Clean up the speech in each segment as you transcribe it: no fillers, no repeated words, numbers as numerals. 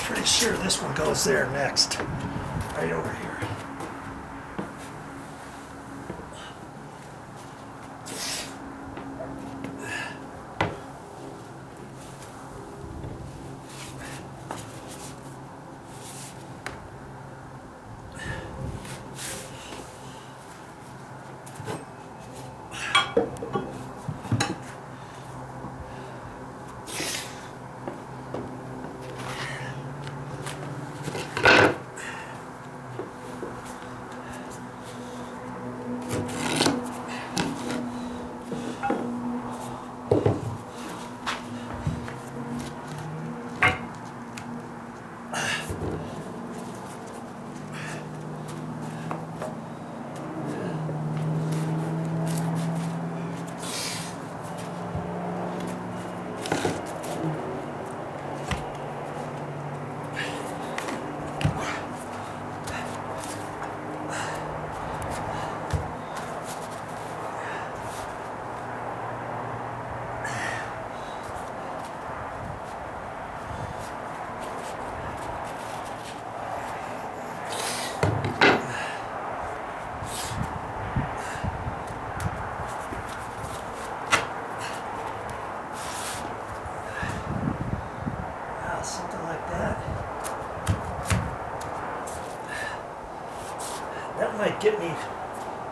Pretty sure this one goes there next. Right over here.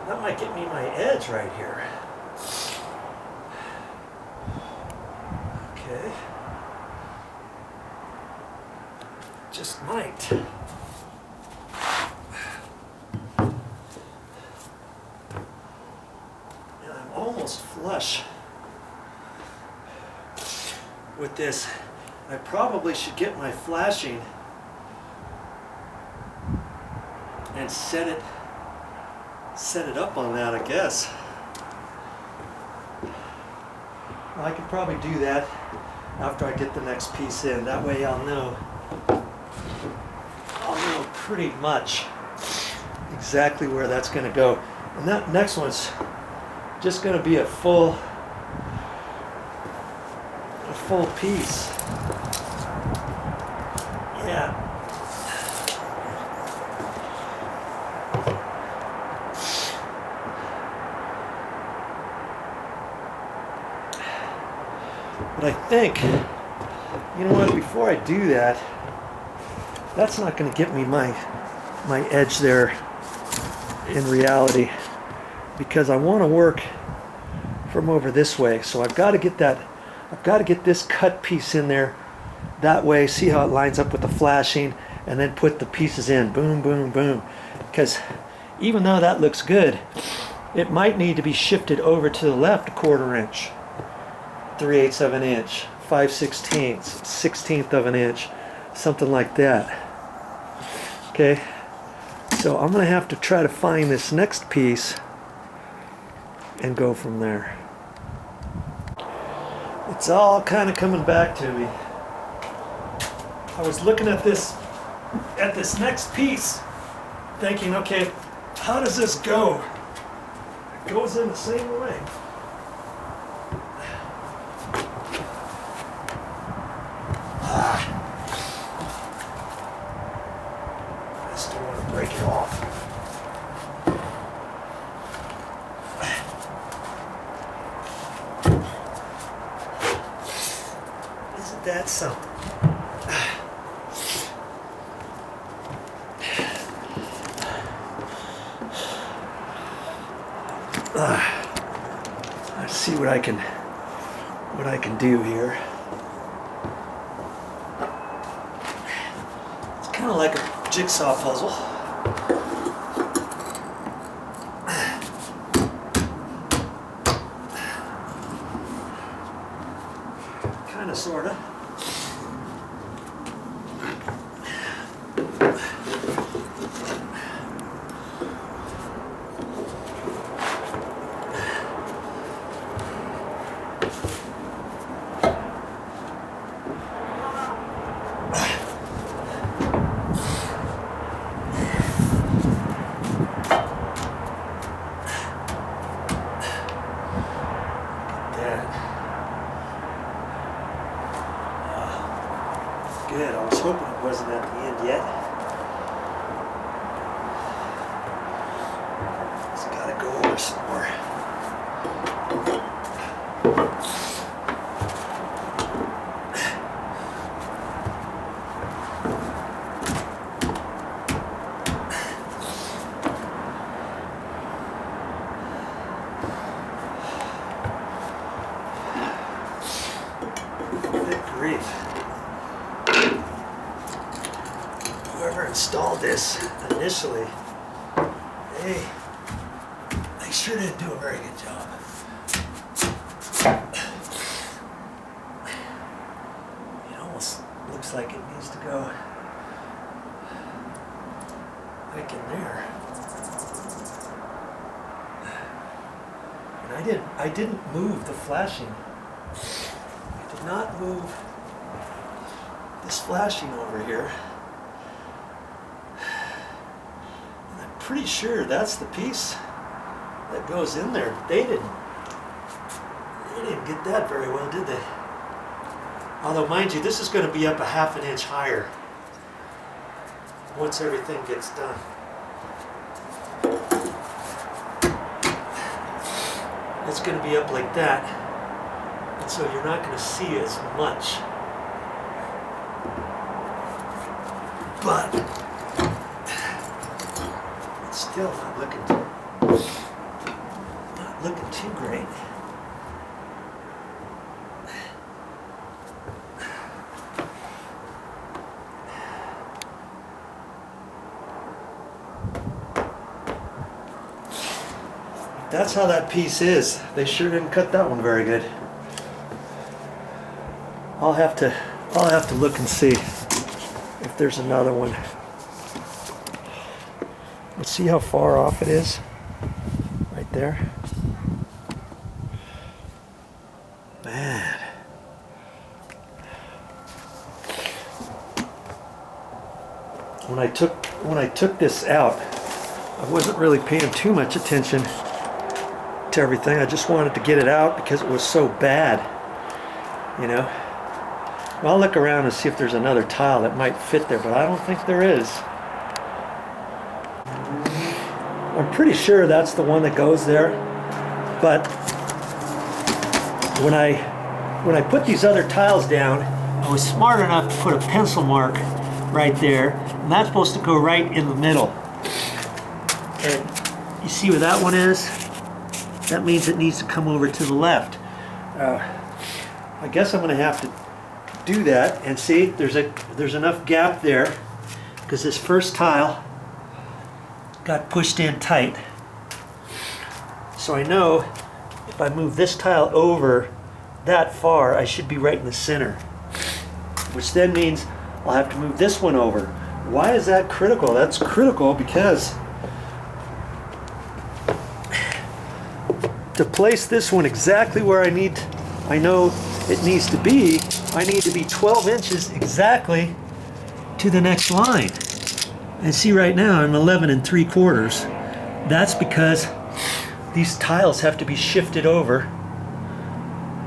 That might get me my edge right here. Okay. Just might. And I'm almost flush with this. I probably should get my flashing and set it up on that, I guess. Well, I could probably do that after I get the next piece in. That way I'll know pretty much exactly where that's going to go. And that next one's just going to be a full piece. Yeah. But I think, you know what, before I do that, that's not going to get me my edge there in reality, because I want to work from over this way. So I've got to get this cut piece in there that way, see how it lines up with the flashing, and then put the pieces in, boom, boom, boom. Because even though that looks good, it might need to be shifted over to the left 1/4 inch. 3/8 of an inch, 5/16, 1/16 of an inch, something like that. Okay, so I'm going to have to try to find this next piece and go from there. It's all kind of coming back to me. I was looking at this next piece, thinking, okay, how does this go? It goes in the same way. I still want to break it off. Isn't that something? Let's see what I can do here. It's kind of like a jigsaw puzzle. Kind of, sort of. good. I was hoping it wasn't at the end yet. Just gotta go over some more. Whoever installed this initially, they sure didn't do a very good job. It almost looks like it needs to go like in there. And I didn't move the flashing. I did not move this flashing over here. And I'm pretty sure that's the piece that goes in there. They didn't get that very well, did they? Although, mind you, this is going to be up a ½ an inch higher once everything gets done. It's going to be up like that, and so you're not going to see as much. But it's still not looking too great. That's how that piece is. They sure didn't cut that one very good. I'll have to look and see if there's another one. Let's see how far off it is. Right there. Man. When I took this out, I wasn't really paying too much attention to everything. I just wanted to get it out because it was so bad, you know. Well, I'll look around and see if there's another tile that might fit there, but I don't think there is. I'm pretty sure that's the one that goes there, but when I put these other tiles down, I was smart enough to put a pencil mark right there, and that's supposed to go right in the middle. And you see where that one is? That means it needs to come over to the left. I guess I'm going to have to do that, and see, there's enough gap there because this first tile got pushed in tight. So I know if I move this tile over that far, I should be right in the center, which then means I'll have to move this one over. Why is that critical? That's critical because to place this one exactly where I know it needs to be, I need to be 12 inches exactly to the next line. And see, right now I'm 11 3/4. That's because these tiles have to be shifted over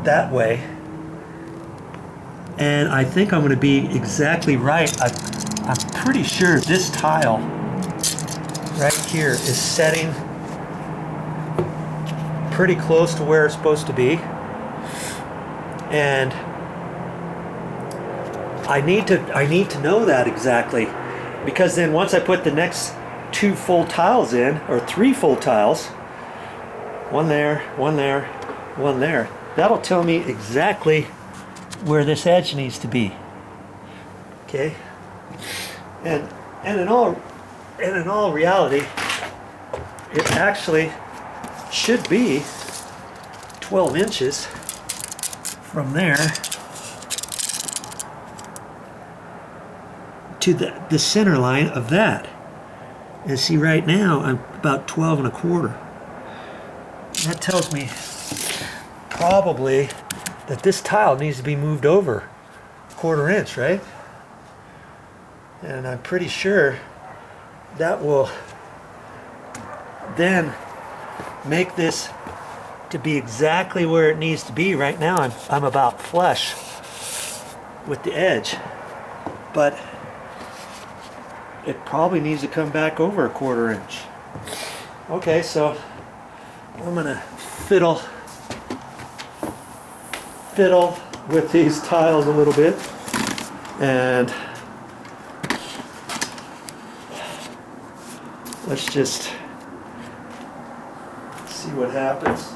that way. And I think I'm going to be exactly right. I'm pretty sure this tile right here is setting pretty close to where it's supposed to be. And I need to know that exactly, because then once I put the next 2 full tiles in, or 3 full tiles, one there, one there, one there, that'll tell me exactly where this edge needs to be. Okay, and in all reality, it actually should be 12 inches from there to the center line of that. And see, right now I'm about 12 1/4. That tells me probably that this tile needs to be moved over 1/4 inch, right? And I'm pretty sure that will then make this to be exactly where it needs to be. Right now I'm about flush with the edge. but it probably needs to come back over a 1/4 inch. Okay, so I'm gonna fiddle with these tiles a little bit, and let's just see what happens.